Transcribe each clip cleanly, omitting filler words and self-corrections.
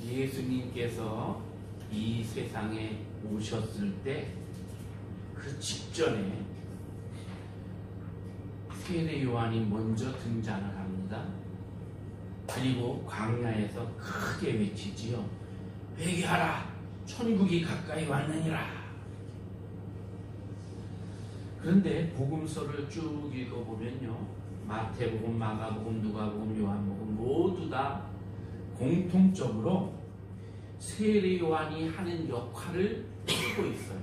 예수님께서 이 세상에 오셨을 때 그 직전에 세례 요한이 먼저 등장을 합니다. 그리고 광야에서 크게 외치지요. 회개하라! 천국이 가까이 왔느니라. 그런데 복음서를 쭉 읽어보면요, 마태복음, 마가복음, 누가복음, 요한복음 모두 다 공통적으로 세례 요한이 하는 역할을 하고 있어요.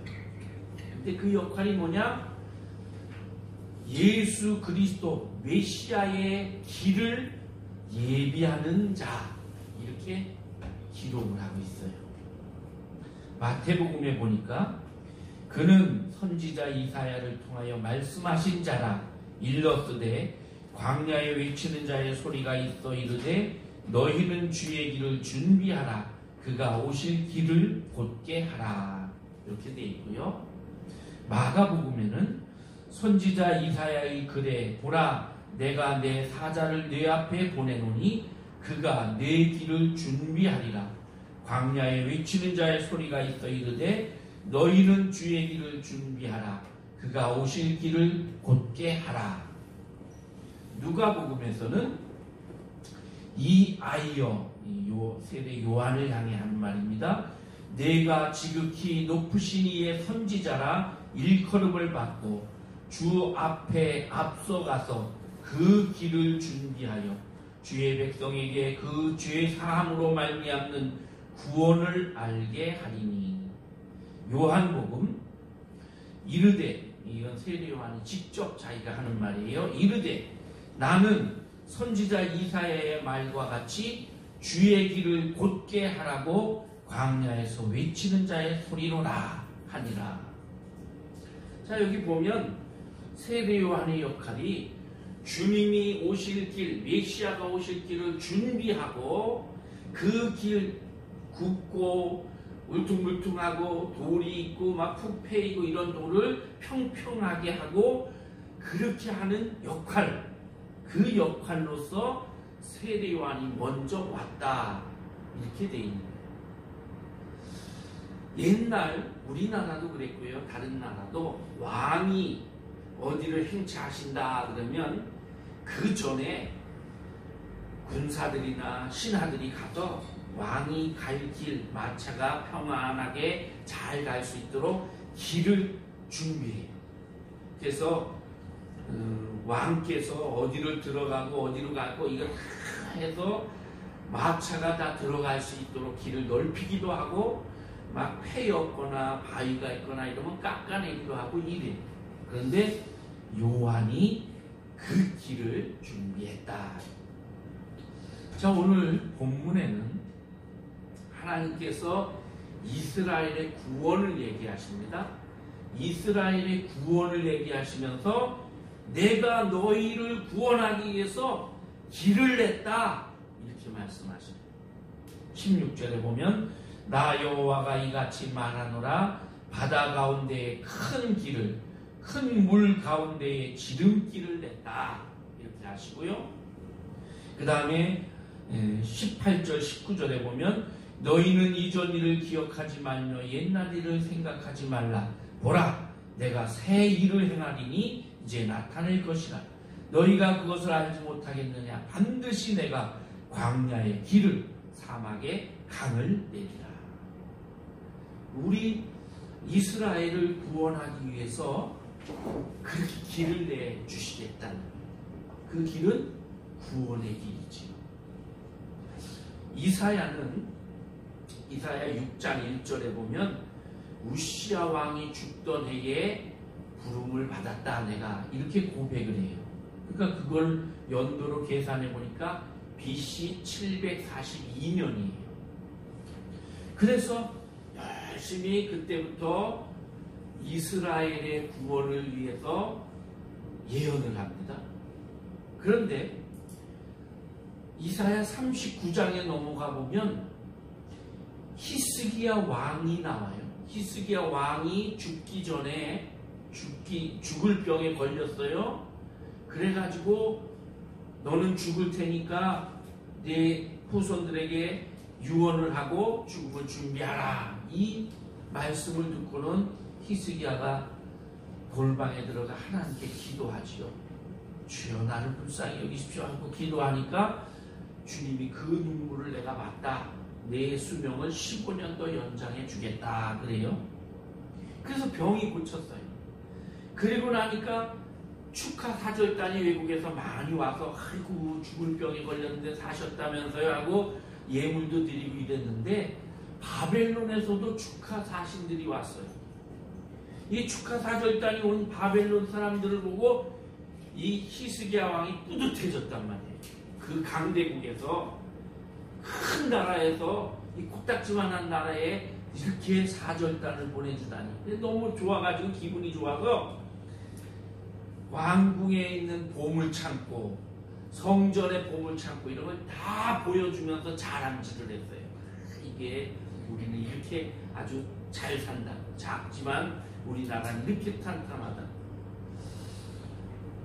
근데 그 역할이 뭐냐? 예수 그리스도 메시아의 길을 예비하는 자, 이렇게 기록을 하고 있어요. 마태복음에 보니까 그는 선지자 이사야를 통하여 말씀하신 자라. 일러스되 광야에 외치는 자의 소리가 있어 이르되 너희는 주의 길을 준비하라. 그가 오실 길을 곧게 하라. 이렇게 되어 있고요. 마가복음에는 선지자 이사야의 글에 보라 내가 내 사자를 네 앞에 보내노니 그가 내 길을 준비하리라. 광야에 외치는 자의 소리가 있어 이르되 너희는 주의 길을 준비하라. 그가 오실 길을 곧게 하라. 누가복음에서는 이 아이여, 세례 요한을 향해 하는 말입니다. 내가 지극히 높으신 이의 선지자라 일컬음을 받고 주 앞에 앞서가서 그 길을 준비하여 주의 백성에게 그 죄 사함으로 말미암는 구원을 알게 하리니. 요한복음 이르되, 이건 세례 요한이 직접 자기가 하는 말이에요. 이르되 나는 선지자 이사야의 말과 같이 주의 길을 곧게 하라고 광야에서 외치는 자의 소리로라 하니라. 자, 여기 보면 세례 요한의 역할이 주님이 오실 길, 메시아가 오실 길을 준비하고 그 길 굽고 울퉁불퉁하고 돌이 있고 막 푹패이고 이런 돌을 평평하게 하고 그렇게 하는 역할, 그 역할로서 세례 요한이 먼저 왔다, 이렇게 돼 있는 거예요. 옛날 우리나라도 그랬고요, 다른 나라도 왕이 어디를 행차하신다 그러면 그 전에 군사들이나 신하들이 가서 왕이 갈 길, 마차가 평안하게 잘 갈 수 있도록 길을 준비해요. 그래서 왕께서 어디를 들어가고 어디로 가고 이걸 다 해서 마차가 다 들어갈 수 있도록 길을 넓히기도 하고 막 패였거나 바위가 있거나 이러면 깎아내기도 하고 이래요. 그런데 요한이 그 길을 준비했다. 자, 오늘 본문에는 하나님께서 이스라엘의 구원을 얘기하십니다. 이스라엘의 구원을 얘기하시면서 내가 너희를 구원하기 위해서 길을 냈다, 이렇게 말씀하십니다. 16절에 보면 나 여호와가 이같이 말하노라. 바다 가운데에 큰 길을, 큰 물 가운데에 지름길을 냈다, 이렇게 하시고요. 그 다음에 18절 19절에 보면 너희는 이전 일을 기억하지 말며 옛날 일을 생각하지 말라. 보라 내가 새 일을 행하리니 이제 나타낼 것이라. 너희가 그것을 알지 못하겠느냐. 반드시 내가 광야의 길을 사막의 강을 내리라. 우리 이스라엘을 구원하기 위해서 그렇게 길을 내주시겠다는, 그 길은 구원의 길이지요. 이사야 6장 1절에 보면 우시야 왕이 죽던 해에 부름을 받았다 내가, 이렇게 고백을 해요. 그러니까 그걸 연도로 계산해 보니까 BC 742년이에요. 그래서 열심히 그때부터 이스라엘의 구원을 위해서 예언을 합니다. 그런데 이사야 39장에 넘어가 보면 히스기야 왕이 나와요. 히스기야 왕이 죽기 전에 죽을 병에 걸렸어요. 그래가지고 너는 죽을 테니까 네 후손들에게 유언을 하고 죽음을 준비하라. 이 말씀을 듣고는 히스기야가 골방에 들어가 하나님께 기도하지요. 주여 나를 불쌍히 여기십시오 하고 기도하니까 주님이 그 눈물을 내가 봤다. 내 수명을 15년 더 연장해 주겠다 그래요. 그래서 병이 고쳤어요. 그리고 나니까 축하 사절단이 외국에서 많이 와서 아이고 죽을 병에 걸렸는데 사셨다면서요 하고 예물도 드리고 이랬는데 바벨론에서도 축하 사신들이 왔어요. 이 축하 사절단이 온 바벨론 사람들을 보고 이 히스기야 왕이 뿌듯해졌단 말이에요. 그 강대국에서 큰 나라에서 이 코딱지만한 나라에 이렇게 사절단을 보내주다니 너무 좋아가지고 기분이 좋아서 왕궁에 있는 보물창고, 성전의 보물창고 이런 걸 다 보여주면서 자랑질을 했어요. 이게 우리는 이렇게 아주 잘 산다. 작지만 우리나라는 이렇게 탄탄하다.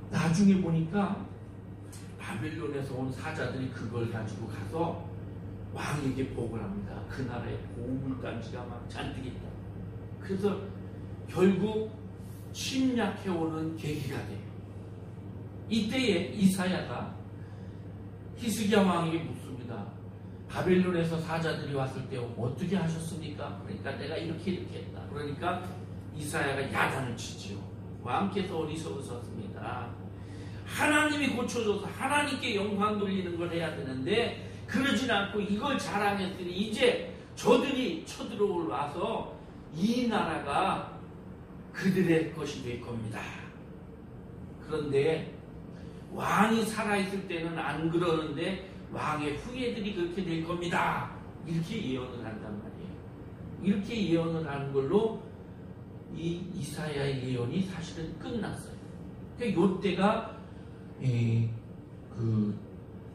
나중에 보니까 바벨론에서 온 사자들이 그걸 가지고 가서 왕에게 보고를 합니다. 그 나라에 보물단지가 막 잔뜩 있다. 그래서 결국 침략해오는 계기가 돼요. 이때에 이사야가 히스기야 왕에게 묻습니다. 바벨론에서 사자들이 왔을 때 어떻게 하셨습니까? 그러니까 내가 이렇게 했다. 그러니까 이사야가 야단을 치지요. 왕께서 어리석으셨습니다. 하나님이 고쳐줘서 하나님께 영광 돌리는 걸 해야 되는데 그러진 않고 이걸 자랑했으니 이제 저들이 쳐들어와서 이 나라가 그들의 것이 될 겁니다. 그런데 왕이 살아있을 때는 안 그러는데 왕의 후예들이 그렇게 될 겁니다. 이렇게 예언을 한단 말이에요. 이렇게 예언을 하는 걸로 이 이사야의 예언이 사실은 끝났어요. 그러니까 요때가 그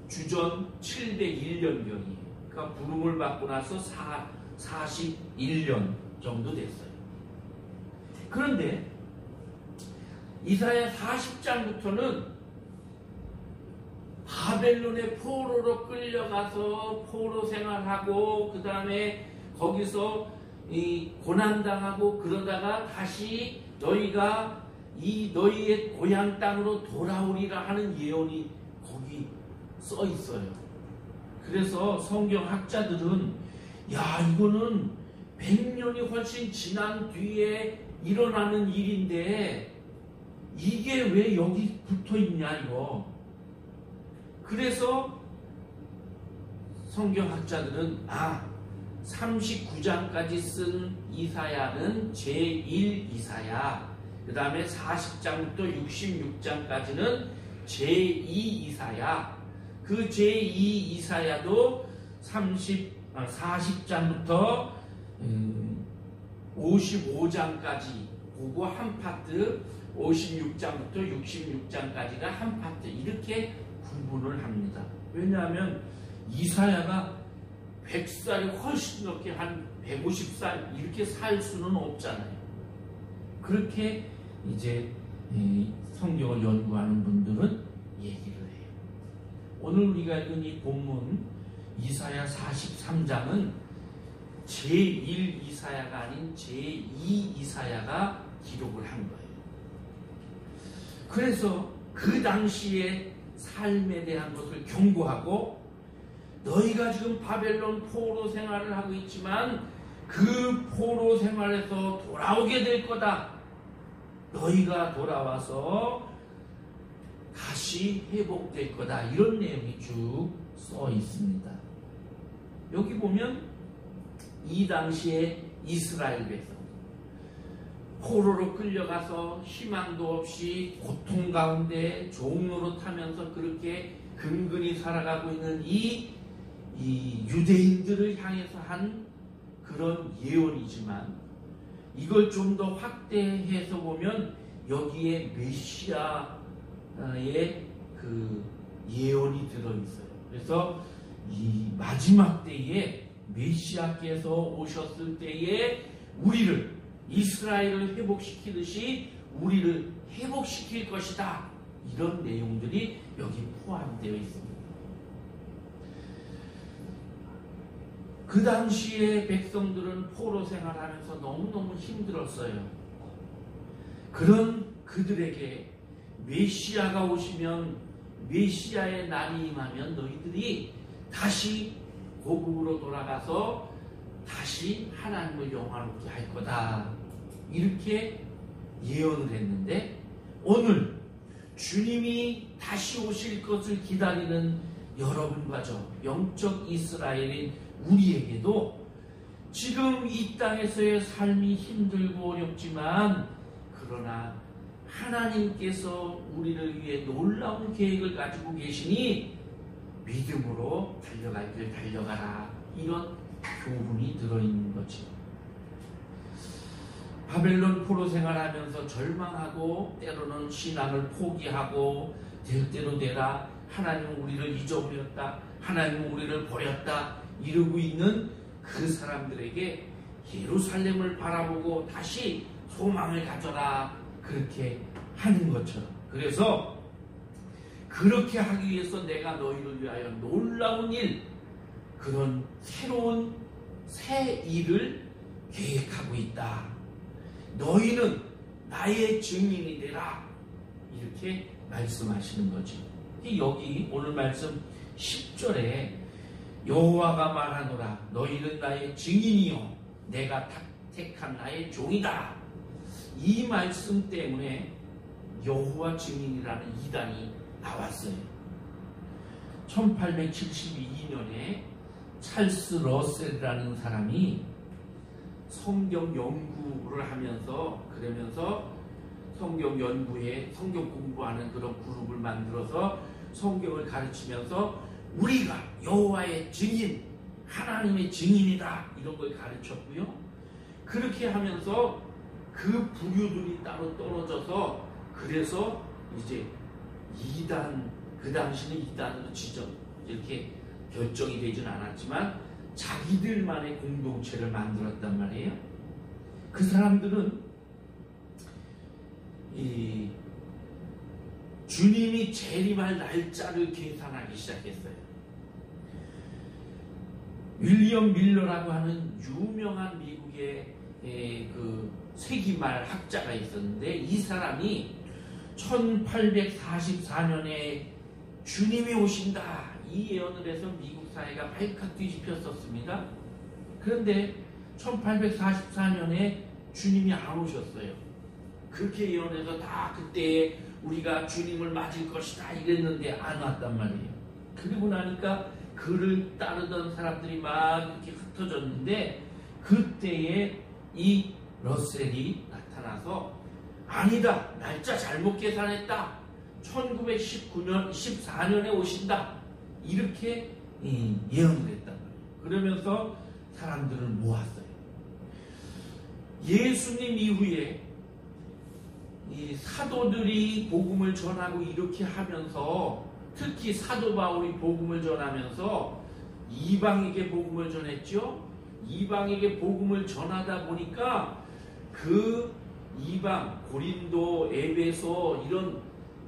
주전 701년경이에요. 그러니까 부름을 받고 나서 41년 정도 됐어요. 그런데 이사야 40장부터는 바벨론의 포로로 끌려가서 포로 생활하고 그 다음에 거기서 이 고난당하고 그러다가 다시 너희가 이 너희의 고향 땅으로 돌아오리라 하는 예언이 거기 써 있어요. 그래서 성경 학자들은 야 이거는 100년이 훨씬 지난 뒤에 일어나는 일인데 이게 왜 여기 붙어 있냐 이거. 그래서 성경학자들은 39장까지 쓴 이사야는 제1 이사야, 그 다음에 40장부터 66장까지는 제2 이사야, 그 제2 이사야도 40장부터 55장까지 그거 한 파트, 56장부터 66장까지가 한 파트 이렇게 구분을 합니다. 왜냐하면 이사야가 100살이 훨씬 넘게 한 150살 이렇게 살 수는 없잖아요. 그렇게 이제 성경을 연구하는 분들은 얘기를 해요. 오늘 우리가 읽은 이 본문 이사야 43장은 제1 이사야가 아닌 제2 이사야가 기록을 한 거예요. 그래서 그 당시에 삶에 대한 것을 경고하고 너희가 지금 바벨론 포로 생활을 하고 있지만 그 포로 생활에서 돌아오게 될 거다. 너희가 돌아와서 다시 회복될 거다. 이런 내용이 쭉 써 있습니다. 여기 보면 이 당시에 이스라엘 백성 포로로 끌려가서 희망도 없이 고통 가운데 종로로 타면서 그렇게 근근히 살아가고 있는 이 유대인들을 향해서 한 그런 예언이지만 이걸 좀 더 확대해서 보면 여기에 메시아의 그 예언이 들어있어요. 그래서 이 마지막 때에 메시아께서 오셨을 때에 우리를 이스라엘을 회복시키듯이 우리를 회복시킬 것이다. 이런 내용들이 여기 포함되어 있습니다. 그 당시에 백성들은 포로 생활하면서 너무너무 힘들었어요. 그런 그들에게 메시아가 오시면, 메시아의 날이 임하면 너희들이 다시 고국으로 돌아가서 다시 하나님을 영화롭게 할 거다, 이렇게 예언을 했는데, 오늘 주님이 다시 오실 것을 기다리는 여러분과 저 영적 이스라엘인 우리에게도 지금 이 땅에서의 삶이 힘들고 어렵지만, 그러나 하나님께서 우리를 위해 놀라운 계획을 가지고 계시니 믿음으로 달려갈 길 달려가라, 이런 교훈이 들어있는 거죠. 바벨론 포로 생활하면서 절망하고 때로는 신앙을 포기하고 될 대로 되라, 하나님은 우리를 잊어버렸다, 하나님은 우리를 버렸다 이러고 있는 그 사람들에게 예루살렘을 바라보고 다시 소망을 가져라, 그렇게 하는 것처럼. 그래서 그렇게 하기 위해서 내가 너희를 위하여 놀라운 일, 그런 새로운 새 일을 계획하고 있다. 너희는 나의 증인이 되라, 이렇게 말씀하시는 거죠. 여기 오늘 말씀 10절에 여호와가 말하노라, 너희는 나의 증인이요 내가 택한 나의 종이다. 이 말씀 때문에 여호와 증인이라는 이단이 나왔어요. 1872년에 찰스 러셀이라는 사람이 성경 연구를 하면서, 그러면서 성경 연구에 성경 공부하는 그런 그룹을 만들어서 성경을 가르치면서 우리가 여호와의 증인, 하나님의 증인이다, 이런 걸 가르쳤고요. 그렇게 하면서 그 부류들이 따로 떨어져서, 그래서 이제 이단, 그 당시는 이단으로 이렇게 결정이 되지는 않았지만 자기들만의 공동체를 만들었단 말이에요. 그 사람들은 이 주님이 재림할 날짜를 계산하기 시작했어요. 윌리엄 밀러라고 하는 유명한 미국의 그 세기말 학자가 있었는데, 이 사람이 1844년에 주님이 오신다, 이 예언을 해서 미국 사회가 발칵 뒤집혔었습니다. 그런데 1844년에 주님이 안 오셨어요. 그렇게 예언해서 다 그때에 우리가 주님을 맞을 것이다 이랬는데 안 왔단 말이에요. 그리고 나니까 그를 따르던 사람들이 막 이렇게 흩어졌는데, 그때에 이 러셀이 나타나서 아니다, 날짜 잘못 계산했다, 1919년 14년에 오신다, 이렇게 예언을 했단 말이에요. 그러면서 사람들을 모았어요. 예수님 이후에 이 사도들이 복음을 전하고 이렇게 하면서, 특히 사도 바울이 복음을 전하면서 이방에게 복음을 전했죠. 이방에게 복음을 전하다 보니까 그 이방, 고린도, 에베소, 이런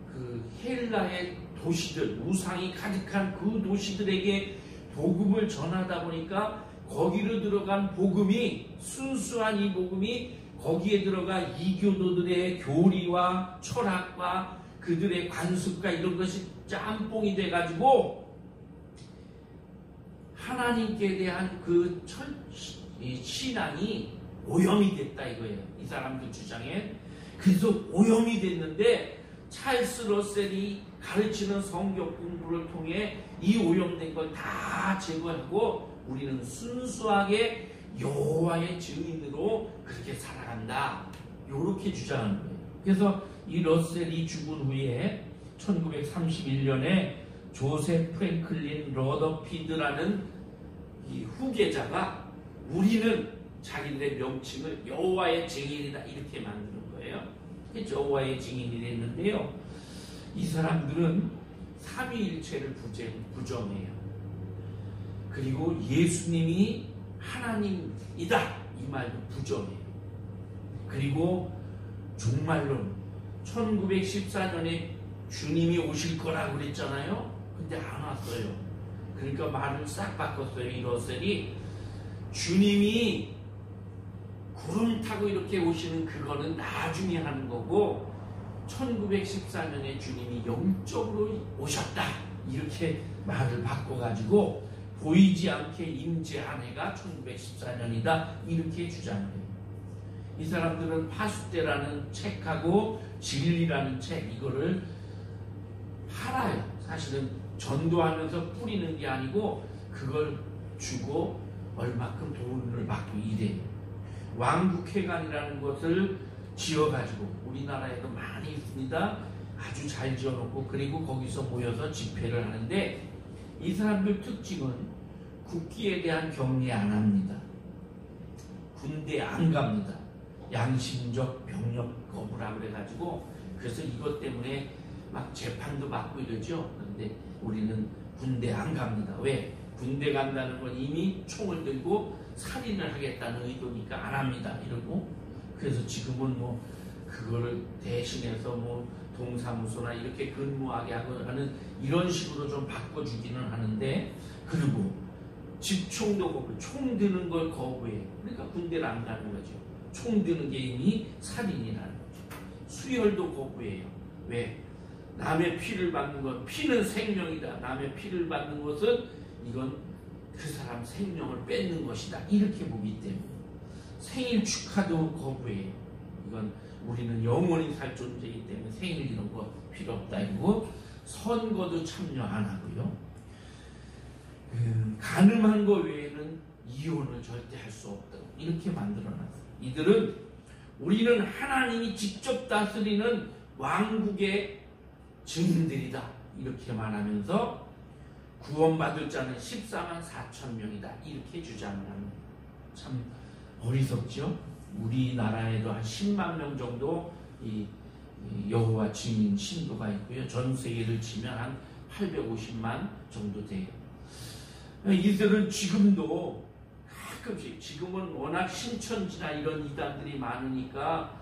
그 헬라의 도시들, 우상이 가득한 그 도시들에게 복음을 전하다 보니까 거기로 들어간 복음이, 순수한 이 복음이 거기에 들어가 이교도들의 교리와 철학과 그들의 관습과 이런 것이 짬뽕이 돼가지고 하나님께 대한 그 신앙이 오염이 됐다 이거예요. 이 사람들 주장에. 그래서 오염이 됐는데 찰스 러셀이 가르치는 성경 공부를 통해 이 오염된 걸 다 제거하고 우리는 순수하게 여호와의 증인으로 그렇게 살아간다, 이렇게 주장하는 거예요. 그래서 이 러셀이 죽은 후에 1931년에 조셉 프랭클린 러더피드라는 이 후계자가 우리는 자기들의 명칭을 여호와의 증인이다 이렇게 만드는 거예요. 여호와의 증인이 됐는데요, 이 사람들은 삼위일체를 부정해요. 그리고 예수님이 하나님이다 이 말도 부정해요. 그리고 종말론, 1914년에 주님이 오실 거라고 그랬잖아요. 근데 안 왔어요. 그러니까 말을 싹 바꿨어요. 이 러셀이 주님이 구름 타고 이렇게 오시는 그거는 나중에 하는 거고 1914년에 주님이 영적으로 오셨다 이렇게 말을 바꿔가지고 보이지 않게 임재한 해가 1914년이다 이렇게 주장해요. 이 사람들은 파수대라는 책하고 진리라는 책 이거를 팔아요. 사실은 전도하면서 뿌리는 게 아니고 그걸 주고 얼마큼 돈을 받고 이래요. 왕국회관이라는 것을 지어가지고 우리나라에도 많이 있습니다. 아주 잘 지어놓고 그리고 거기서 모여서 집회를 하는데 이 사람들 특징은 국기에 대한 경례 안 합니다. 군대 안 갑니다. 양심적 병력 거부라 그래가지고 그래서 이것 때문에 막 재판도 받고 이러죠. 그런데 우리는 군대 안 갑니다. 왜? 군대 간다는 건 이미 총을 들고 살인을 하겠다는 의도니까 안 합니다. 이러고 그래서 지금은 뭐 그거를 대신해서 뭐 동사무소나 이렇게 근무하게 하는 이런 식으로 좀 바꿔주기는 하는데 그리고 집총도 거부, 총 드는 걸 거부해요. 그러니까 군대를 안 가는 거죠. 총 드는 게 이미 살인이라는 거죠. 수혈도 거부해요. 왜? 남의 피를 받는 것, 피는 생명이다. 남의 피를 받는 것은 이건 그 사람 생명을 뺏는 것이다. 이렇게 보기 때문에 생일 축하도 거부해요. 이건 우리는 영원히 살 존재이기 때문에 생일 이런 거 필요 없다. 이거 선거도 참여 안 하고요. 가늠한 거 외에는 이혼을 절대 할 수 없다고 이렇게 만들어놨어요. 이들은 우리는 하나님이 직접 다스리는 왕국의 증인들이다 이렇게 말하면서 구원받을 자는 14만 4천 명이다 이렇게 주장을 합니다. 참 어리석죠. 우리나라에도 한 10만 명 정도 이 여호와 증인 신도가 있고요. 전 세계를 치면 한 850만 정도 돼요. 이들은 지금도 가끔씩 지금은 워낙 신천지나 이런 이단들이 많으니까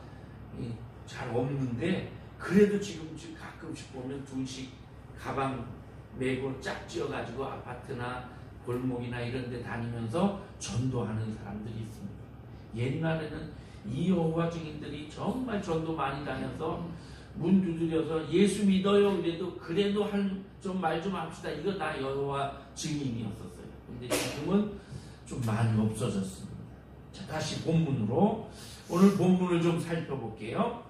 잘 없는데 그래도 지금 가끔씩 보면 둘씩 가방 메고 짝지어가지고 아파트나 골목이나 이런 데 다니면서 전도하는 사람들이 있습니다. 옛날에는 이 여호와 증인들이 정말 전도 많이 다녀서 문 두드려서 예수 믿어요 그래도 좀 말 좀 합시다. 이거 다 여호와 증인이었었어요. 근데 지금은 좀 많이 없어졌습니다. 자, 다시 본문으로 오늘 본문을 좀 살펴볼게요.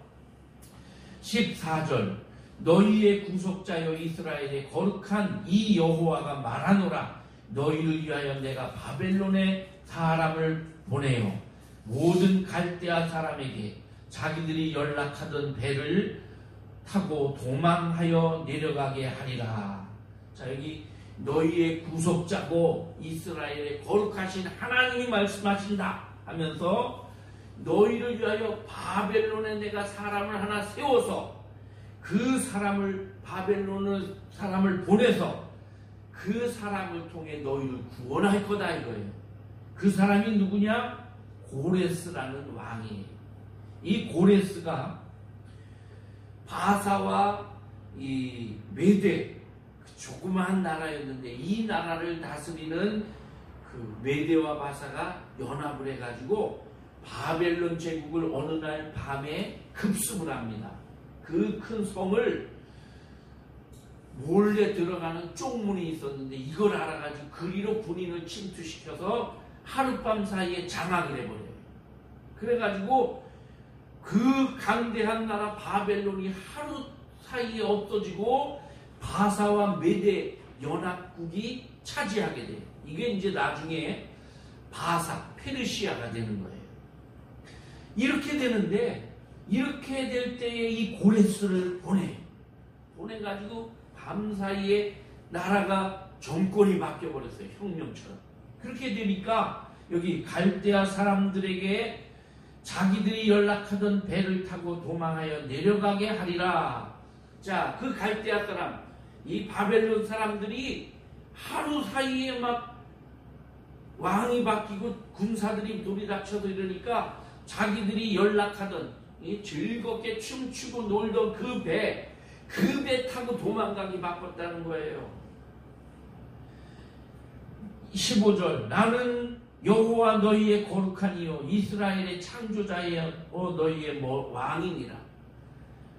14절 너희의 구속자여 이스라엘의 거룩한 이 여호와가 말하노라 너희를 위하여 내가 바벨론에 사람을 보내요 모든 갈대아 사람에게 자기들이 연락하던 배를 타고 도망하여 내려가게 하리라. 자, 여기 너희의 구속자고 이스라엘의 거룩하신 하나님이 말씀하신다 하면서 너희를 위하여 바벨론에 내가 사람을 하나 세워서 그 사람을 바벨론의 사람을 보내서 그 사람을 통해 너희를 구원할 거다 이거예요. 그 사람이 누구냐? 고레스라는 왕이에요. 이 고레스가 바사와 이 메대 조그마한 나라였는데 이 나라를 다스리는 그 메대와 바사가 연합을 해가지고 바벨론 제국을 어느 날 밤에 급습을 합니다. 그 큰 성을 몰래 들어가는 쪽문이 있었는데 이걸 알아가지고 그리로 군인을 침투시켜서 하룻밤 사이에 장악을 해버려요. 그래가지고 그 강대한 나라 바벨론이 하루 사이에 없어지고 바사와 메대 연합국이 차지하게 돼요. 이게 이제 나중에 바사, 페르시아가 되는 거예요. 이렇게 되는데 이렇게 될 때에 이 고레스를 보내가지고 밤사이에 나라가 정권이 바뀌어버렸어요. 혁명처럼. 그렇게 되니까 여기 갈대아 사람들에게 자기들이 연락하던 배를 타고 도망하여 내려가게 하리라. 자, 그 갈대아 사람, 이 바벨론 사람들이 하루 사이에 막 왕이 바뀌고 군사들이 돌이닥쳐서 이러니까 자기들이 연락하던 즐겁게 춤추고 놀던 그 배 타고 도망가기 바빴다는 거예요. 15절 나는 여호와 너희의 거룩하니요 이스라엘의 창조자여 너희의 왕이니라.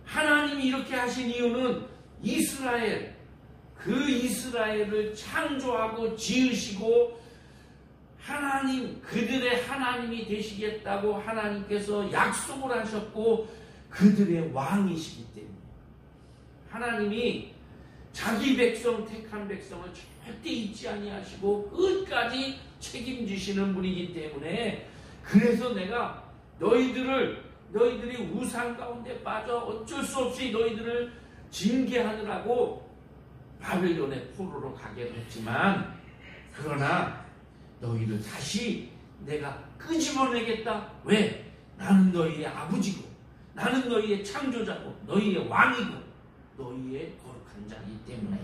하나님이 이렇게 하신 이유는 이스라엘, 그 이스라엘을 창조하고 지으시고 하나님, 그들의 하나님이 되시겠다고 하나님께서 약속을 하셨고 그들의 왕이시기 때문에 하나님이 자기 백성, 택한 백성을 절대 잊지 아니하시고 끝까지 책임지시는 분이기 때문에, 그래서 내가 너희들이 우상 가운데 빠져 어쩔 수 없이 너희들을 징계하느라고 바벨론의 포로로 가게 됐지만, 그러나 너희를 다시 내가 끄집어내겠다. 왜? 나는 너희의 아버지고 나는 너희의 창조자고 너희의 왕이고 너희의 거룩한 자이기 때문에.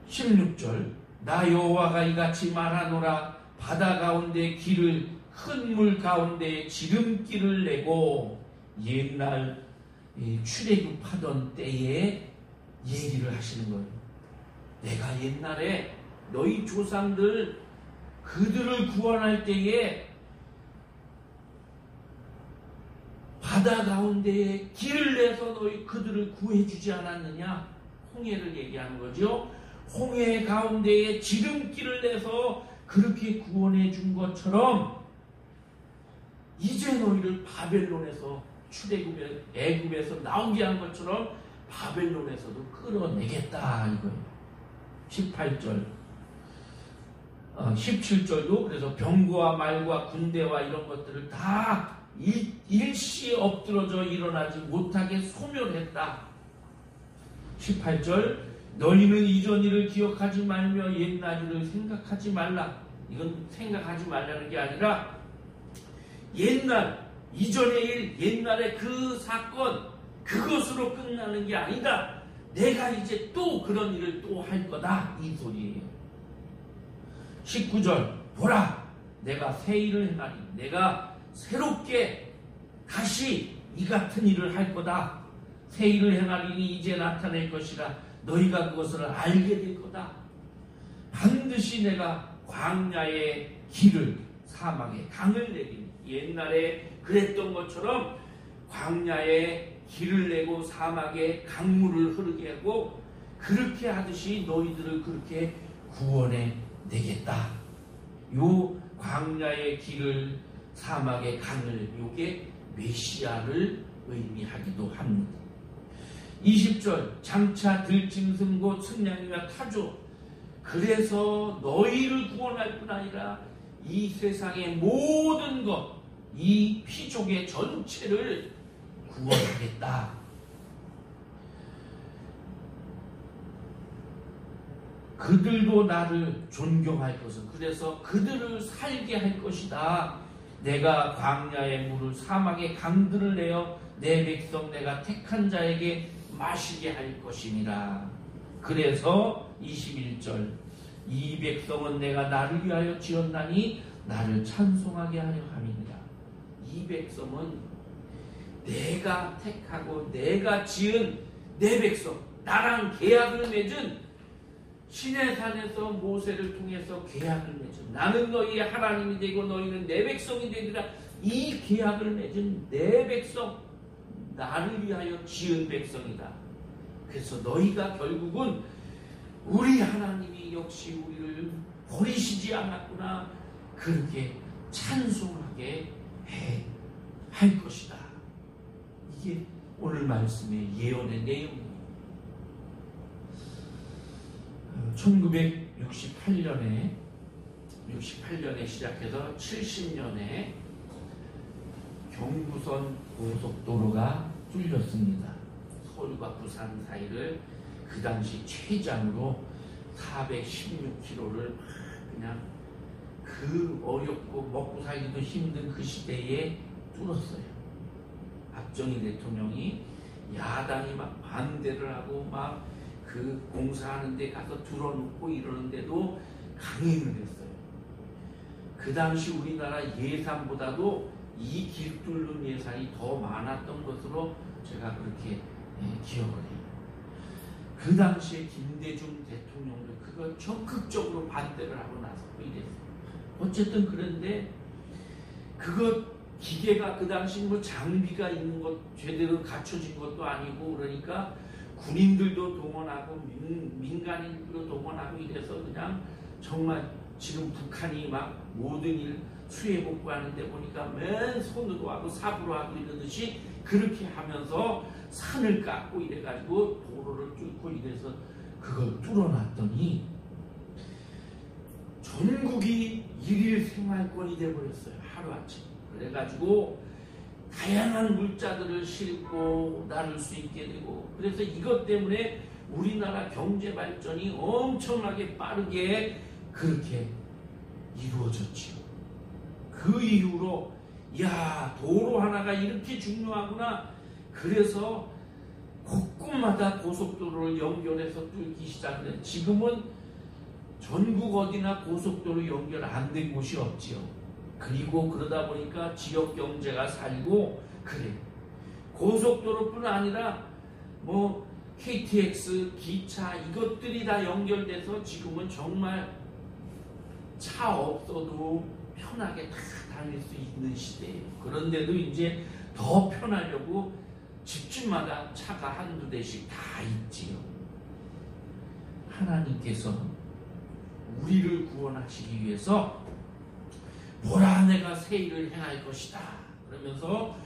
16절 나 여호와가 이같이 말하노라. 바다 가운데 길을 큰 물 가운데 지름길을 내고, 옛날 출애굽하던 때에 얘기를 하시는 거예요. 내가 옛날에 너희 조상들 그들을 구원할 때에 바다 가운데에 길을 내서 너희 그들을 구해주지 않았느냐? 홍해를 얘기하는 거죠. 홍해 가운데에 지름길을 내서 그렇게 구원해 준 것처럼 이제 너희를 바벨론에서 출애굽에 애굽에서 나오게 한 것처럼 바벨론에서도 끌어내겠다 이거예요. 18절 17절도 그래서 병거와 말과 군대와 이런 것들을 다 일시에 엎드러져 일어나지 못하게 소멸했다. 18절 너희는 이전 일을 기억하지 말며 옛날 일을 생각하지 말라. 이건 생각하지 말라는 게 아니라 옛날 이전의 일, 옛날의 그 사건, 그것으로 끝나는 게 아니다. 내가 이제 또 그런 일을 또 할 거다 이 소리예요. 19절 보라 내가 새 일을 행하리. 내가 새롭게 다시 이 같은 일을 할 거다. 새 일을 행하리니 이제 나타낼 것이라. 너희가 그것을 알게 될 거다. 반드시 내가 광야의 길을 사막에 강을 내리니, 옛날에 그랬던 것처럼 광야에 길을 내고 사막에 강물을 흐르게 하고 그렇게 하듯이 너희들을 그렇게 구원해 내겠다. 요 광야의 길을 사막의 강을, 요게 메시아를 의미하기도 합니다. 20절 장차 들짐승 곧 승냥이와 타조, 그래서 너희를 구원할 뿐 아니라 이 세상의 모든 것, 이 피족의 전체를 구원하겠다. 그들도 나를 존경할 것은, 그래서 그들을 살게 할 것이다. 내가 광야의 물을 사막의 강들을 내어 내 백성 내가 택한 자에게 마시게 할 것이니라. 그래서 21절 이 백성은 내가 나를 위하여 지었나니 나를 찬송하게 하려 함이니라. 이 백성은 내가 택하고 내가 지은 내 백성, 나랑 계약을 맺은, 시내산에서 모세를 통해서 계약을 맺은, 나는 너희의 하나님이 되고 너희는 내 백성이 되리라. 이 계약을 맺은 내 백성, 나를 위하여 지은 백성이다. 그래서 너희가 결국은 우리 하나님이 역시 우리를 버리시지 않았구나, 그렇게 찬송하게 할 것이다. 이게 오늘 말씀의 예언의 내용입니다. 1968년에 시작해서 70년에 경부선 고속도로가 뚫렸습니다. 서울과 부산 사이를 그 당시 최장으로 416km를 그냥 그 어렵고 먹고 살기도 힘든 그 시대에 뚫었어요. 박정희 대통령이 야당이 막 반대를 하고 막 그 공사하는 데 가서 들어놓고 이러는데도 강행을 했어요. 그 당시 우리나라 예산보다도 이 길 뚫는 예산이 더 많았던 것으로 제가 그렇게 기억을 해요. 그 당시에 김대중 대통령도 그걸 적극적으로 반대를 하고 나섰고 이랬어요. 어쨌든 그런데 그것 기계가 그 당시 뭐 장비가 있는 것 제대로 갖춰진 것도 아니고 그러니까 군인들도 동원하고 민간인들도 동원하고 이래서 그냥 정말 지금 북한이 막 모든 일 수해 복구하는데 보니까 맨 손으로 하고 삽으로 하고 이러듯이 그렇게 하면서 산을 깎고 이래가지고 도로를 뚫고 이래서 그걸 뚫어놨더니 전국이 일일 생활권이 돼버렸어요. 하루아침. 그래가지고 다양한 물자들을 싣고 나를 수 있게 되고 그래서 이것 때문에 우리나라 경제 발전이 엄청나게 빠르게 그렇게 이루어졌지요. 그 이후로 야 도로 하나가 이렇게 중요하구나. 그래서 곳곳마다 고속도로를 연결해서 뚫기 시작했는데 지금은 전국 어디나 고속도로 연결 안 된 곳이 없지요. 그리고 그러다 보니까 지역 경제가 살고 그래. 고속도로뿐 아니라 뭐 KTX, 기차 이것들이 다 연결돼서 지금은 정말 차 없어도 편하게 다 다닐 수 있는 시대예요. 그런데도 이제 더 편하려고 집집마다 차가 한두 대씩 다 있지요. 하나님께서 우리를 구원하시기 위해서 보라 내가 새 일을 행할 것이다. 그러면서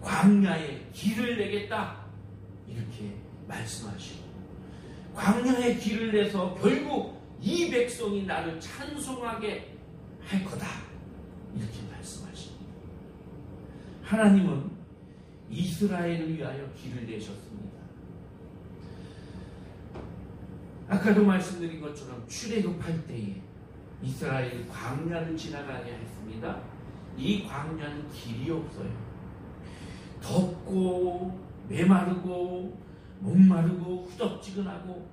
광야에 길을 내겠다. 이렇게 말씀하시고 광야에 길을 내서 결국 이 백성이 나를 찬송하게 할 거다. 이렇게 말씀하십니다. 하나님은 이스라엘을 위하여 길을 내셨습니다. 아까도 말씀드린 것처럼 출애굽할 때에 이스라엘이 광야를 지나가게 했습니다. 이 광야는 길이 없어요. 덥고 메마르고 목마르고 후덥지근하고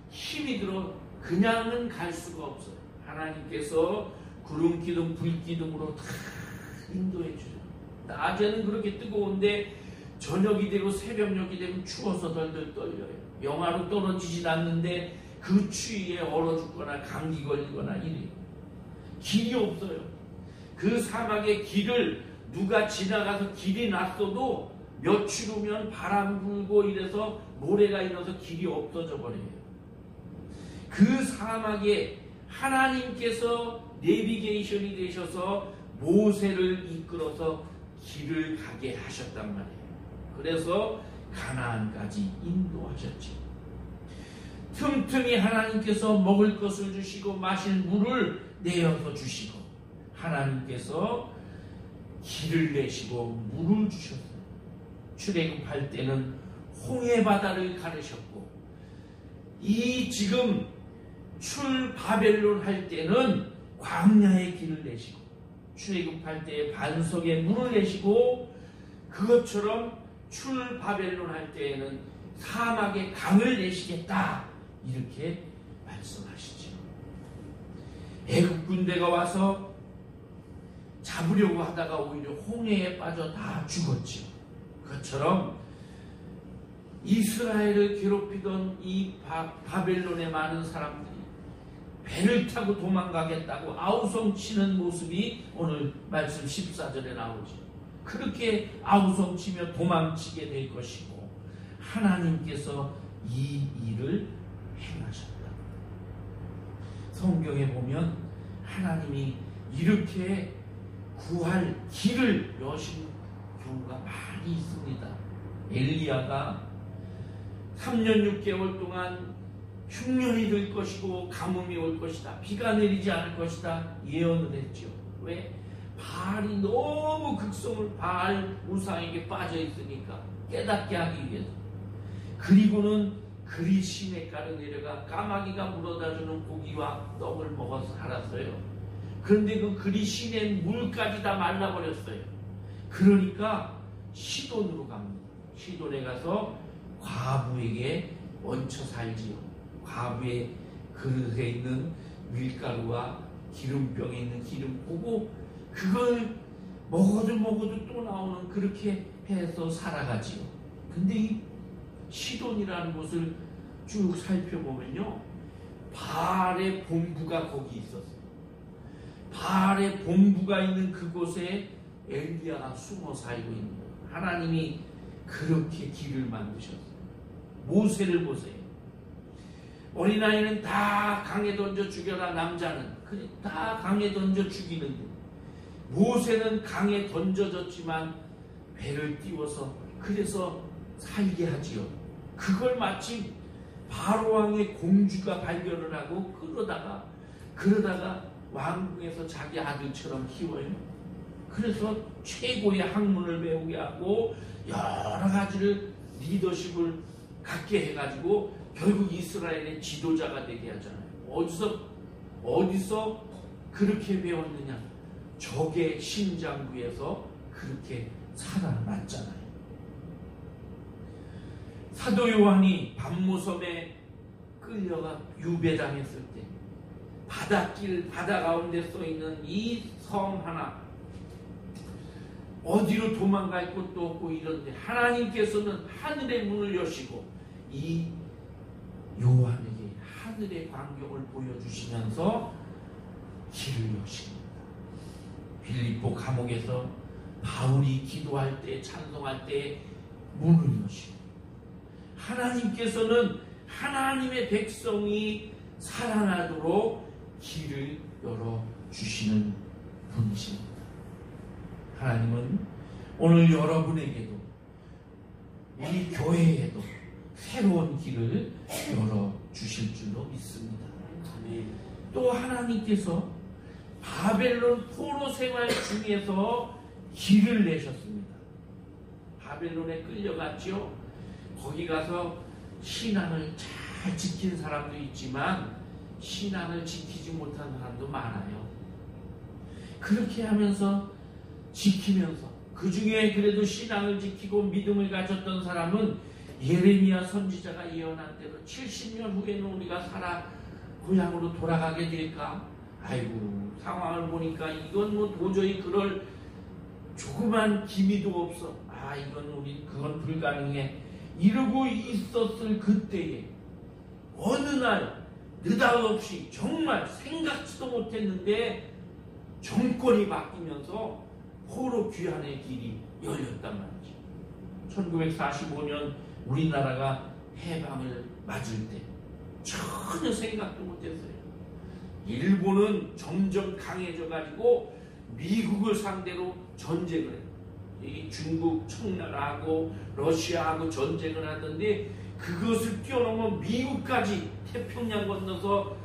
힘이 들어 그냥은 갈 수가 없어요. 하나님께서 구름 기둥 불 기둥으로 다 인도해 주죠. 낮에는 그렇게 뜨거운데 저녁이 되고 새벽녘이 되면 추워서 덜덜 떨려요. 영하로 떨어지진 않는데 그 추위에 얼어 죽거나 감기 걸리거나 이래요. 길이 없어요. 그 사막의 길을 누가 지나가서 길이 났어도 며칠 후면 바람 불고 이래서 모래가 일어서 길이 없어져 버려요. 그 사막에 하나님께서 내비게이션이 되셔서 모세를 이끌어서 길을 가게 하셨단 말이에요. 그래서 가나안까지 인도하셨지. 틈틈이 하나님께서 먹을 것을 주시고 마실 물을 내어서 주시고 하나님께서 길을 내시고 물을 주셨어요. 출애굽할 때는 홍해바다를 가르셨고 이 지금 출바벨론 할 때는 광야의 길을 내시고 출애굽할 때 반석에 물을 내시고 그것처럼 출바벨론 할 때에는 사막에 강을 내시겠다 이렇게 말씀하시죠. 애국 군대가 와서 잡으려고 하다가 오히려 홍해에 빠져 다 죽었죠. 그것처럼 이스라엘을 괴롭히던 이 바벨론의 많은 사람들이 배를 타고 도망가겠다고 아우성치는 모습이 오늘 말씀 14절에 나오죠. 그렇게 아우성치며 도망치게 될 것이고 하나님께서 이 일을 행하셨다. 성경에 보면 하나님이 이렇게 구할 길을 여신 경우가 많이 있습니다. 엘리야가 3년 6개월 동안 흉년이 들 것이고 가뭄이 올 것이다. 비가 내리지 않을 것이다. 예언을 했죠. 왜? 바알이 너무 극성을 바알 우상에게 빠져 있으니까 깨닫게 하기 위해서. 그리고는 그리 시냇가로 내려가 까마귀가 물어다주는 고기와 떡을 먹어서 살았어요. 그런데 그 그리 시내 물까지 다 말라버렸어요. 그러니까 시돈으로 갑니다. 시돈에 가서 과부에게 얹혀 살지요. 과부의 그릇에 있는 밀가루와 기름병에 있는 기름 보고 그걸 먹어도 또 나오는 그렇게 해서 살아가지요. 근데 이 시돈이라는 곳을 쭉 살펴보면요, 바알의 본부가 거기 있었어요. 바알의 본부가 있는 그곳에 엘리야가 숨어 살고 있는 거예요. 하나님이 그렇게 길을 만드셨어요. 모세를 보세요. 어린아이는 다 강에 던져 죽여라. 남자는 다 강에 던져 죽이는 거예요. 모세는 강에 던져졌지만 배를 띄워서 그래서 살게 하지요. 그걸 마침 바로왕의 공주가 발견을 하고 그러다가 왕궁에서 자기 아들처럼 키워요. 그래서 최고의 학문을 배우게 하고 여러 가지를 리더십을 갖게 해가지고 결국 이스라엘의 지도자가 되게 하잖아요. 어디서 그렇게 배웠느냐? 적의 심장부에서 그렇게 살아났잖아요. 사도 요한이 밤모섬에 끌려가 유배당했을 때 바다 가운데 써있는 이 섬 하나, 어디로 도망갈 곳도 없고 이런데 하나님께서는 하늘의 문을 여시고 이 요한에게 하늘의 광경을 보여주시면서 길을 여십니다. 빌립보 감옥에서 바울이 기도할 때, 찬송할 때 문을 여시고, 하나님께서는 하나님의 백성이 살아나도록 길을 열어주시는 분이십니다. 하나님은 오늘 여러분에게도 우리 교회에도 새로운 길을 열어주실 줄로 믿습니다. 또 하나님께서 바벨론 포로 생활 중에서 길을 내셨습니다. 바벨론에 끌려갔죠. 거기 가서 신앙을 잘 지킨 사람도 있지만 신앙을 지키지 못한 사람도 많아요. 그렇게 하면서 지키면서 그 중에 그래도 신앙을 지키고 믿음을 가졌던 사람은 예레미야 선지자가 예언한 대로 70년 후에는 우리가 고향으로 돌아가게 될까? 아이고, 상황을 보니까 이건 도저히 그럴 조그만 기미도 없어. 그건 불가능해. 이러고 있었을 그때에 어느 날 느닷없이 정말 생각지도 못했는데 정권이 바뀌면서 포로 귀환의 길이 열렸단 말이죠. 1945년 우리나라가 해방을 맞을 때 전혀 생각도 못했어요. 일본은 점점 강해져가지고 미국을 상대로 전쟁을 해요. 이 중국 청나라하고 러시아하고 전쟁을 하던데 그것을 뛰어넘어 미국까지 태평양 건너서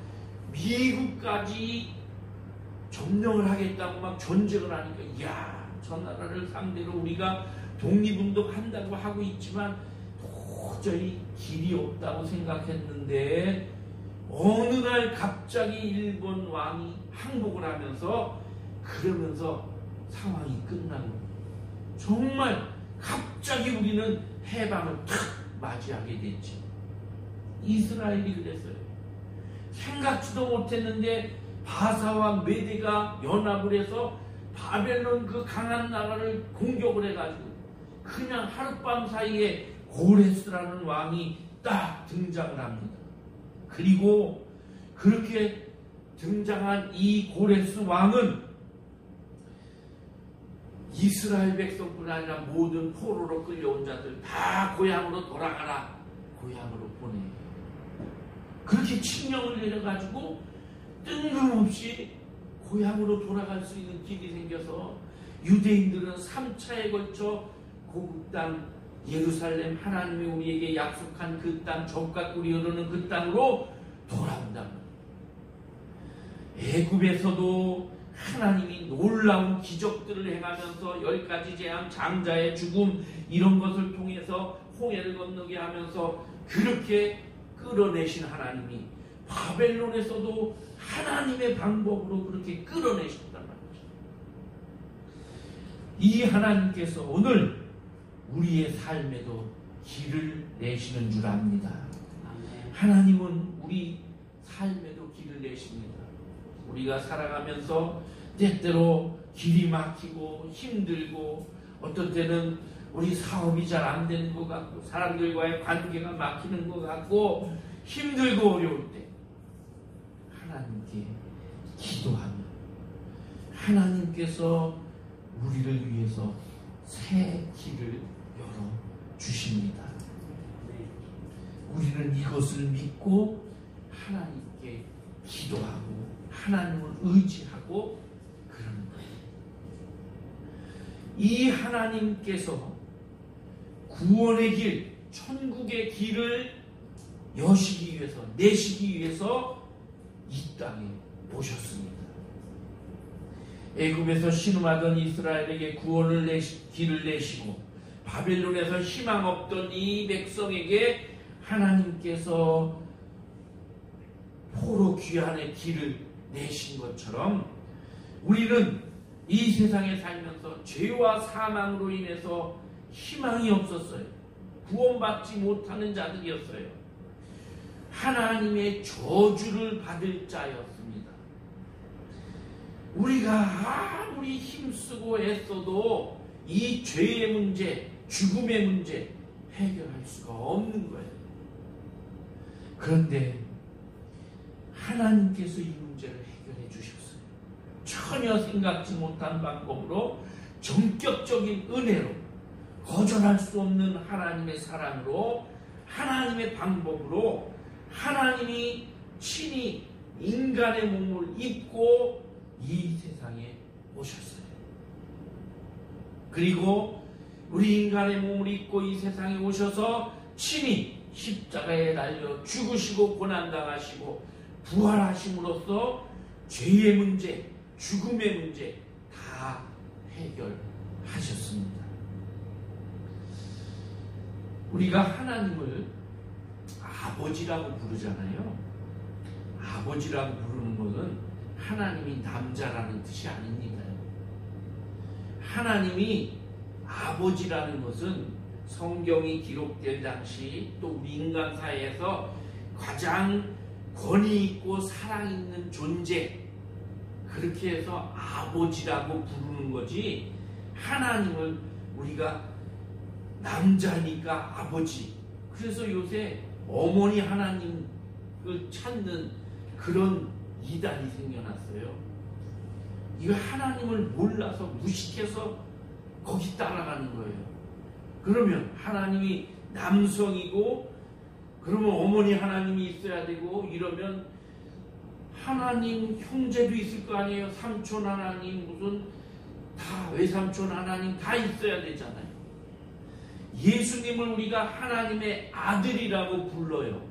미국까지 점령을 하겠다고 막 전쟁을 하니까, 이야, 저 나라를 상대로 우리가 독립운동한다고 하고 있지만 도저히 길이 없다고 생각했는데 어느 날 갑자기 일본 왕이 항복을 하면서 그러면서 상황이 끝나고 정말 갑자기 우리는 해방을 탁 맞이하게 됐지. 이스라엘이 그랬어요. 생각지도 못했는데 바사와 메대가 연합을 해서 바벨론 그 강한 나라를 공격을 해가지고 그냥 하룻밤 사이에 고레스라는 왕이 딱 등장을 합니다. 그리고 그렇게 등장한 이 고레스 왕은 이스라엘 백성뿐 아니라 모든 포로로 끌려온 자들 다 고향으로 돌아가라, 고향으로 보내요. 그렇게 칙령을 내려가지고 뜬금없이 고향으로 돌아갈 수 있는 길이 생겨서 유대인들은 3차에 걸쳐 고국 땅 예루살렘, 하나님이 우리에게 약속한 그 땅, 젖과 꿀이 흐르는 그 땅으로 돌아온다. 애굽에서도 하나님이 놀라운 기적들을 행하면서 10가지 재앙, 장자의 죽음 이런 것을 통해서 홍해를 건너게 하면서 그렇게 끌어내신 하나님이 바벨론에서도 하나님의 방법으로 그렇게 끌어내셨단 말이죠. 이 하나님께서 오늘 우리의 삶에도 길을 내시는 줄 압니다. 하나님은 우리 삶에도 길을 내십니다. 우리가 살아가면서 때때로 길이 막히고 힘들고 어떤 때는 우리 사업이 잘 안 되는 것 같고 사람들과의 관계가 막히는 것 같고 힘들고 어려울 때 하나님께 기도하며 하나님께서 우리를 위해서 새 길을 열어 주십니다. 우리는 이것을 믿고 하나님께 기도하고 하나님을 의지하고 그러는 거예요. 이 하나님께서 구원의 길, 천국의 길을 여시기 위해서, 내시기 위해서 이 땅에 오셨습니다. 애굽에서 신음하던 이스라엘에게 구원을 길을 내시고 바벨론에서 희망 없던 이 백성에게 하나님께서 포로 귀환의 길을 내신 것처럼 우리는 이 세상에 살면서 죄와 사망으로 인해서 희망이 없었어요. 구원받지 못하는 자들이었어요. 하나님의 저주를 받을 자였습니다. 우리가 아무리 힘쓰고 애써도 이 죄의 문제, 죽음의 문제 해결할 수가 없는 거예요. 그런데 하나님께서 이 문제를 해결해 주셨어요. 전혀 생각지 못한 방법으로 전격적인 은혜로 거절할 수 없는 하나님의 사랑으로 하나님의 방법으로 하나님이 친히 인간의 몸을 입고 이 세상에 오셨어요. 그리고 우리 인간의 몸을 입고 이 세상에 오셔서 친히 십자가에 달려 죽으시고 고난당하시고 부활하심으로써 죄의 문제, 죽음의 문제 다 해결하셨습니다. 우리가 하나님을 아버지라고 부르잖아요. 아버지라고 부르는 것은 하나님이 남자라는 뜻이 아닙니다. 하나님이 아버지라는 것은 성경이 기록될 당시 또 우리 인간 사회에서 가장 권위 있고 사랑 있는 존재, 그렇게 해서 아버지라고 부르는 거지, 하나님을 우리가 남자니까 아버지, 그래서 요새 어머니 하나님을 찾는 그런 이단이 생겨났어요. 이거 하나님을 몰라서 무식해서 거기 따라가는 거예요. 그러면 하나님이 남성이고 그러면 어머니 하나님이 있어야 되고 이러면 하나님 형제도 있을 거 아니에요. 삼촌 하나님 무슨 다 외삼촌 하나님 다 있어야 되잖아요. 예수님을 우리가 하나님의 아들이라고 불러요.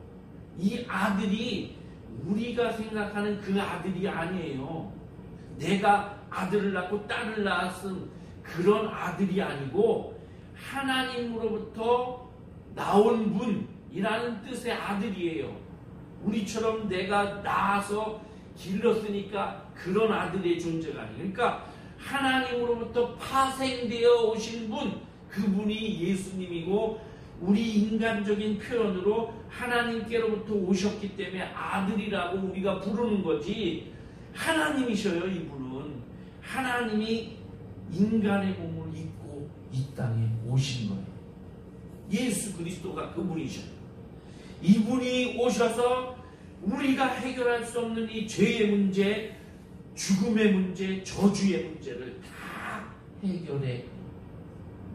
이 아들이 우리가 생각하는 그 아들이 아니에요. 내가 아들을 낳고 딸을 낳았은 그런 아들이 아니고 하나님으로부터 나온 분이라는 뜻의 아들이에요. 우리처럼 내가 낳아서 길렀으니까 그런 아들의 존재가 아니에요. 그러니까 하나님으로부터 파생되어 오신 분, 그분이 예수님이고 우리 인간적인 표현으로 하나님께로부터 오셨기 때문에 아들이라고 우리가 부르는 거지, 하나님이셔요. 이분은 하나님이 인간의 몸을 입고 이 땅에 오신 거예요. 예수 그리스도가 그분이셔요. 이분이 오셔서 우리가 해결할 수 없는 이 죄의 문제, 죽음의 문제, 저주의 문제를 다 해결해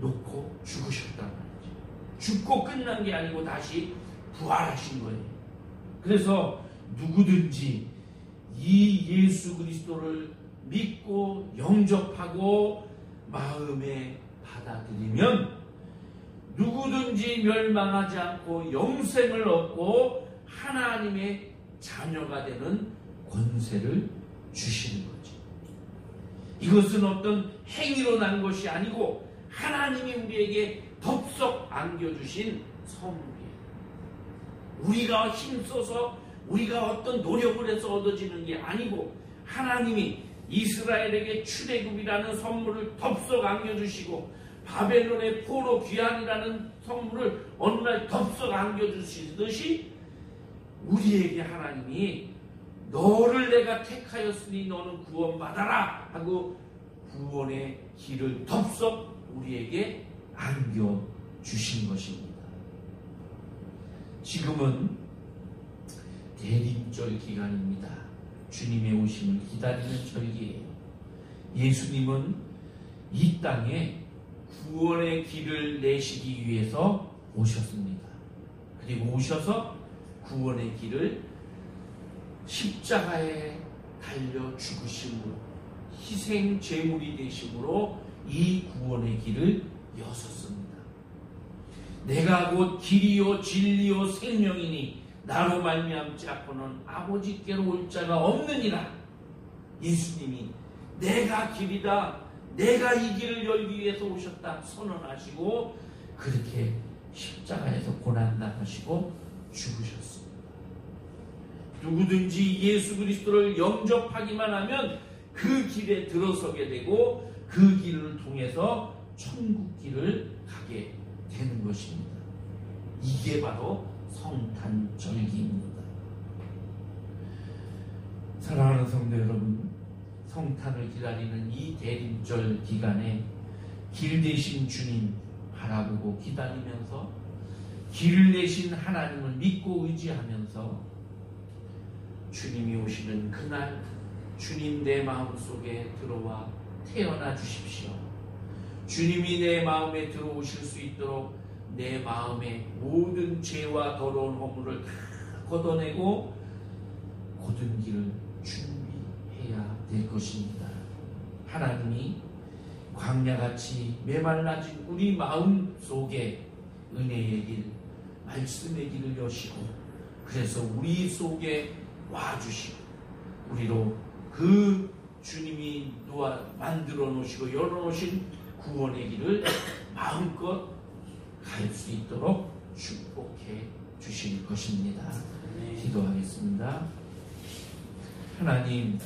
놓고 죽으셨단 말이죠. 죽고 끝난 게 아니고 다시 부활하신 거예요. 그래서 누구든지 이 예수 그리스도를 믿고 영접하고 마음에 받아들이면 누구든지 멸망하지 않고 영생을 얻고 하나님의 자녀가 되는 권세를 주시는 거지. 이것은 어떤 행위로 난 것이 아니고 하나님이 우리에게 덥석 안겨주신 선물이에요. 우리가 힘써서 우리가 어떤 노력을 해서 얻어지는 게 아니고 하나님이 이스라엘에게 출애굽이라는 선물을 덥석 안겨주시고 바벨론의 포로 귀환이라는 선물을 어느 날 덥석 안겨주시듯이 우리에게 하나님이 너를 내가 택하였으니 너는 구원받아라 하고 구원의 길을 덥석 우리에게 안겨주신 것입니다. 지금은 대림절 기간입니다. 주님의 오심을 기다리는 절기예요. 예수님은 이 땅에 구원의 길을 내시기 위해서 오셨습니다. 그리고 오셔서 구원의 길을 십자가에 달려 죽으심으로, 희생 제물이 되심으로 이 구원의 길을 여셨습니다. 내가 곧 길이요 진리요 생명이니 나로 말미암지 않고는 아버지께로 올 자가 없느니라. 예수님이 내가 길이다, 내가 이 길을 열기 위해서 오셨다 선언하시고 그렇게 십자가에서 고난당하시고 죽으셨습니다. 누구든지 예수 그리스도를 영접하기만 하면 그 길에 들어서게 되고 그 길을 통해서 천국 길을 가게 되는 것입니다. 이게 바로 성탄절기입니다. 사랑하는 성도 여러분, 성탄을 기다리는 이 대림절 기간에 길 대신 주님 바라보고 기다리면서 길을 내신 하나님을 믿고 의지하면서 주님이 오시는 그날 주님 내 마음속에 들어와 태어나 주십시오. 주님이 내 마음에 들어오실 수 있도록 내 마음의 모든 죄와 더러운 허물을 다 걷어내고 곧은 길을 준비해야 될 것입니다. 하나님이 광야같이 메말라진 우리 마음 속에 은혜의 길, 말씀의 길을 여시고 그래서 우리 속에 와주시고 우리로 그 주님이 만들어 놓으시고 열어놓으신 구원의 길을 마음껏 갈 수 있도록 축복해 주실 것입니다. 기도하겠습니다. 하나님,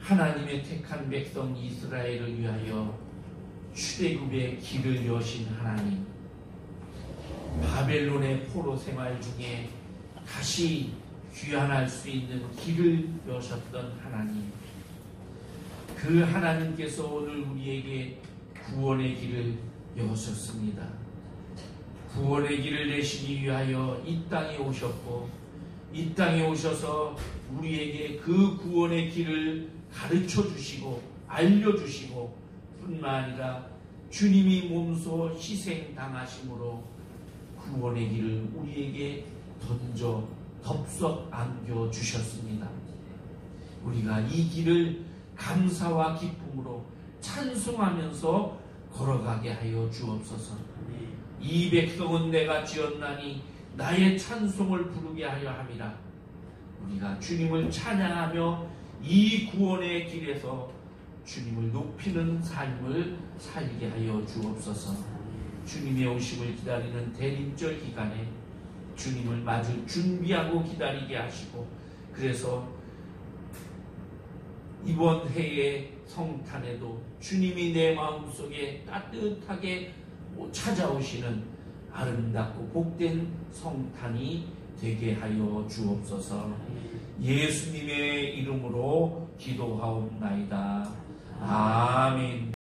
하나님의 택한 백성 이스라엘을 위하여 출애굽의 길을 여신 하나님, 바벨론의 포로 생활 중에 다시 귀환할 수 있는 길을 여셨던 하나님, 그 하나님께서 오늘 우리에게 구원의 길을 여셨습니다. 구원의 길을 내시기 위하여 이 땅에 오셨고 이 땅에 오셔서 우리에게 그 구원의 길을 가르쳐 주시고 알려주시고 뿐만 아니라 주님이 몸소 희생당하심으로 구원의 길을 우리에게 던져 덥석 안겨주셨습니다. 우리가 이 길을 감사와 기쁨으로 찬송하면서 걸어가게 하여 주옵소서. 이 백성은 내가 지었나니 나의 찬송을 부르게 하여 함이라. 우리가 주님을 찬양하며 이 구원의 길에서 주님을 높이는 삶을 살게 하여 주옵소서. 주님의 오심을 기다리는 대림절 기간에 주님을 맞을 준비하고 기다리게 하시고 그래서 이번 해의 성탄에도 주님이 내 마음속에 따뜻하게 찾아오시는 아름답고 복된 성탄이 되게 하여 주옵소서. 예수님의 이름으로 기도하옵나이다. 아멘.